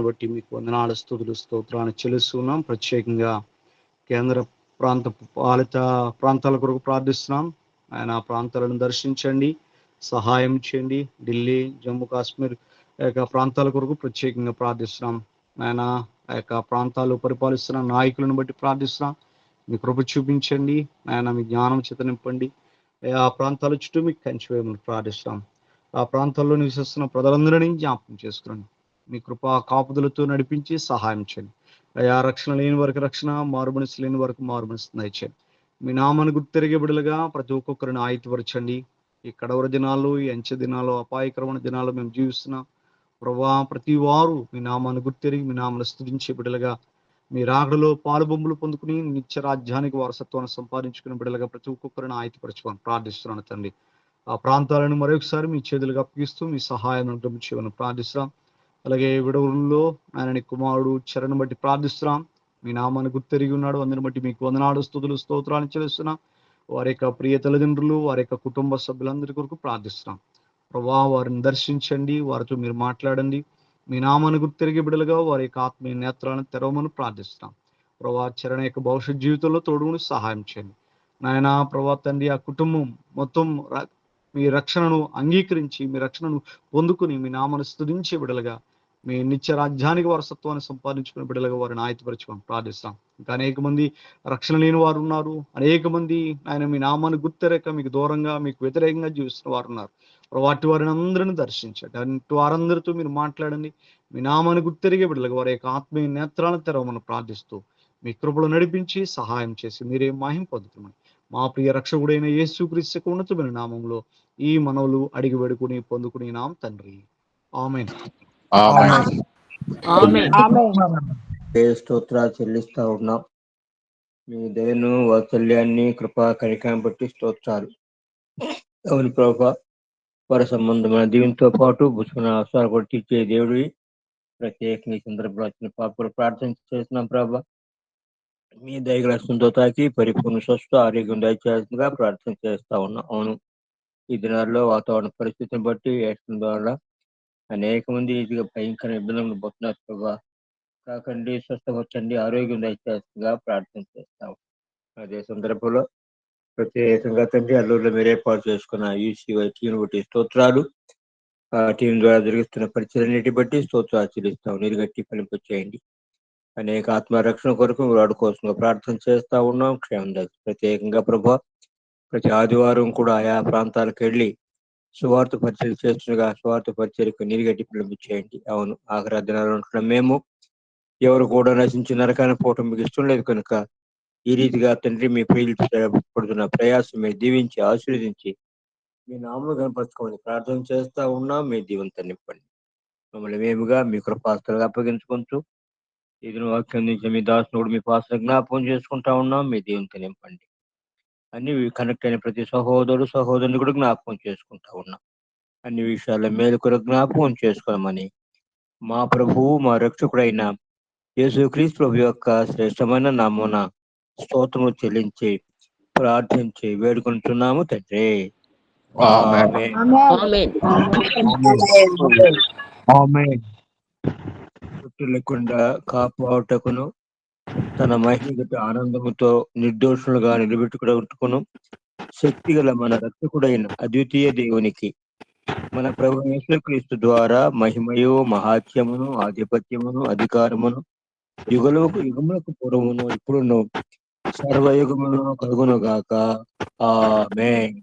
బట్టి మీకు వందనాలు, స్తుతులు, స్తోత్రాన్ని చెల్లిస్తున్నాం. ప్రత్యేకంగా కేంద్ర పాలిత ప్రాంతాల కొరకు ప్రార్థిస్తున్నాం. ఆయన ఆ ప్రాంతాలను దర్శించండి, సహాయం చేయండి. ఢిల్లీ, జమ్మూ కాశ్మీర్ ప్రాంతాల కొరకు ప్రత్యేకంగా ప్రార్థిస్తున్నాం. ఆయన ఆ యొక్క ప్రాంతాలు పరిపాలిస్తున్న నాయకులను బట్టి ప్రార్థిస్తున్నాం. మీ కృప చూపించండి. ఆయన మీ జ్ఞానం చేత నింపండి. ఆ ప్రాంతాల చుట్టూ మీకు కంచి వేయమని ప్రార్థిస్తున్నాం. ఆ ప్రాంతాల్లో నివసిస్తున్న ప్రజలందరినీ జ్ఞాపకం చేసుకురండి. మీ కృపా కాపుదలతో నడిపించి సహాయం చేయండి. అయా రక్షణ లేని వరకు రక్షణ, మారుమనసు లేని వరకు మారుమనసు దయచేయండి. మీ నామాన్ని గుర్తెరిగే బిడ్డలుగా ప్రతి ఒక్కొక్కరిని ఆయుధపరచండి. ఈ కడవర దినాలు, ఈ అంచె దినాలు, అపాయకరమైన దినాలు మేము జీవిస్తున్నాం. ప్రభా, ప్రతి వారు మీ నామాన్ని గుర్తెరిగి మీ నామాన్ని స్తుతించే బిడ్డలుగా మీ రాకడలో పాలు బొమ్మలు పొందుకుని నిత్య రాజ్యానికి వారసత్వాన్ని సంపాదించుకునే బిడ్డలుగా ప్రతి ఒక్కొక్కరిని ఆయుధపరచుకోని ప్రార్థిస్తున్నాను తండ్రి. ఆ ప్రాంతాలను మరొకసారి మీ చేతులుగా అప్పగిస్తూ మీ సహాయం చేయమని ప్రార్థిస్తున్నాం. అలాగే విడవల్లో ఆయన కుమారుడు చరణ్ బట్టి ప్రార్థిస్తున్నాం. మీ నామాన్ని గుర్తెరిగి ఉన్నాడు, అందరిని బట్టి మీకు వందనాలు, స్తుతులు, స్తోత్రాలు చెల్లిస్తున్నాం. వారి యొక్క ప్రియ తల్లిదండ్రులు, వారి యొక్క కుటుంబ సభ్యులందరి కొరకు ప్రార్థిస్తున్నాం. ప్రభా, వారిని దర్శించండి, వారితో మీరు మాట్లాడండి. మీ నామాన్ని గుర్తెరిగే బిడ్డలుగా వారి యొక్క ఆత్మీయ నేత్రాలను తెరవమని ప్రార్థిస్తున్నాం. ప్రభా, చరణ్ యొక్క భవిష్యత్ జీవితంలో తోడుగుని సహాయం చేయండి. నాయన ప్రభా తండ్రి, ఆ కుటుంబం మొత్తం మీ రక్షణను అంగీకరించి, మీ రక్షణను పొందుకుని మీ నామాన్ని స్తుతించే బిడ్డలుగా, మీ నిత్య రాజ్యానికి వారసత్వాన్ని సంపాదించుకునే బిడ్డలుగా వారిని ఆయుధపరచుకొని ప్రార్థిస్తాం. ఇంకా అనేక మంది రక్షణ లేని వారు ఉన్నారు. అనేక మంది ఆయన మీ నామాన్ని గుర్తెరక మీకు దూరంగా, మీకు వ్యతిరేకంగా జీవిస్తున్న వారు ఉన్నారు. వాటి వారిని అందరిని దర్శించండి. అటు వారందరితో మీరు మాట్లాడండి. మీ నామాన్ని గుర్తెరిగే బిడ్డలుగా వారి యొక్క ఆత్మీయ నేత్రాలను తెరవమని ప్రార్థిస్తూ మీ కృపలో నడిపించి సహాయం చేసి మీరే మహిమ పొందుతున్నాయి. మా ప్రియ రక్షకుడైన యేసుక్రీస్తు ఉన్నతమైన నామంలో ఈ మనవులు అడిగి వేడుకుని పొందుకుని నాం తండ్రి, ఆమేన్. స్తోత్రాలు చెల్లిస్తా ఉన్నాం. మీ దయను, వాత్సల్యాన్ని, కృపా కనికరం బట్టి స్తోత్రాలు. అవును ప్రభా, పర సంబంధమైన దీనితో పాటు పుచ్చుకున్న అవసరాలు కూడా తీర్చే దేవుడి ప్రత్యేకంగా ఈ సందర్భంలో వచ్చిన పాపలు ప్రార్థన చేస్తున్నాం ప్రభా. మీ దయగలతో తాకి పరిపూర్ణ స్వస్థ ఆరోగ్యం దయచేస్తుందిగా ప్రార్థన చేస్తా ఉన్నాం. అవును, ఈ దినాల్లో వాతావరణ పరిస్థితిని బట్టి వేసిన ద్వారా అనేక మంది ఇదిగా భయంకర ఇబ్బందులు పోతున్నారు ప్రభా. కాకండి, స్వస్థపరచండి, ఆరోగ్యం దయచేస్తుందిగా ప్రార్థన చేస్తాం. అదే సందర్భంలో ప్రత్యేకంగా తండ్రి అల్లూరులో మీరు ఏర్పాటు చేసుకున్న యూసీవై టీం బట్టి స్తోత్రాలు. ఆ టీం ద్వారా జరుగుతున్న పరిచయాన్నిటి బట్టి స్తోత్రాలు చెల్లిస్తాం. నీరు గట్టి పనిపి చేయండి. అనేక ఆత్మరక్షణ కొరకు వాడుకోవాల్సిన ప్రార్థన చేస్తా ఉన్నాం. క్షేమం ప్రత్యేకంగా ప్రభా, ప్రతి ఆదివారం కూడా ఆయా ప్రాంతాలకు వెళ్ళి సువార్త పరిచయం చేస్తుండగా సువార్త పరిచయకు నీరు గట్టి పిలుపు చేయండి. అవును, ఆఖరి దినాలు ఉంటున్నాం మేము. ఎవరు కూడా నశించి నరకాన్ని పోవటం మీకు ఇష్టం లేదు కనుక ఈ రీతిగా తండ్రి మీ ప్రియులు పడుతున్న ప్రయాసం మీరు దీవించి ఆశీర్వదించి మీ నామలు కనపరచుకోమని ప్రార్థన చేస్తా ఉన్నాం. మీ దీవంతో నింపండి. మమ్మల్ని మేముగా మీ కృపాస్తులుగా అప్పగించుకుంటూ ఇది వాక్యం నుంచి మీ దాసునుడు మీ పాత్ర జ్ఞాపకం చేసుకుంటా ఉన్నాం. మీ దీవంతో నింపండి. అన్ని కనెక్ట్ అయిన ప్రతి సహోదరుడు సహోదరుని కూడా జ్ఞాపకం చేసుకుంటా ఉన్నాం. అన్ని విషయాల మేలు కొరకు జ్ఞాపకం చేసుకోమని మా ప్రభువు మా రక్షకుడైన యేసుక్రీస్తు ప్రభు యొక్క శ్రేష్టమైన నామమున స్తోత్రము చెల్లించి ప్రార్థించి వేడుకుంటున్నాము తండ్రి. లేకుండా కాపాడుటకును తన మహిమగత ఆనందముతో నిర్దోషులుగా నిలబెట్టుకును శక్తి గల మన రక్షకుడైన అద్వితీయ దేవునికి మన ప్రభు యేసుక్రీస్తు ద్వారా మహిమయు మహాత్యమును ఆధిపత్యమును అధికారమును యుగములకు పూర్వమును ఇప్పుడును సర్వయుగమును కలుగును గాక. ఆమేన్.